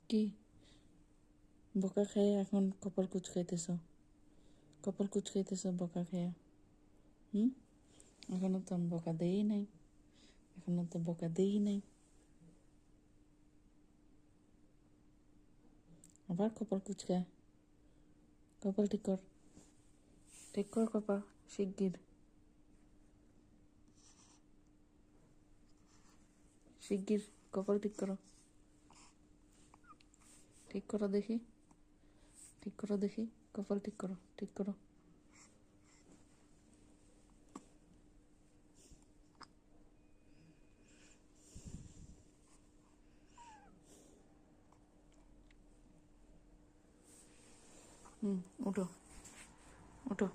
কি বোকা খেয়ে এখন কপাল কুচকাইতেছ? কপাল কুচকাইতেছ বোকা খেয়ে? হুম, এখনো তো আমি বোকা দেই নাই, এখনো তো বোকা দেই নাই, আবার কপাল কুচকায়। কপাল ঠিক কর, ঠিক কর কপাল শিগগির, শিগগির কপাল ঠিক করো, ঠিক করো দেখি, ঠিক করো দেখি, কপাল ঠিক করো, ঠিক করো। হুম, উঠো, উঠো।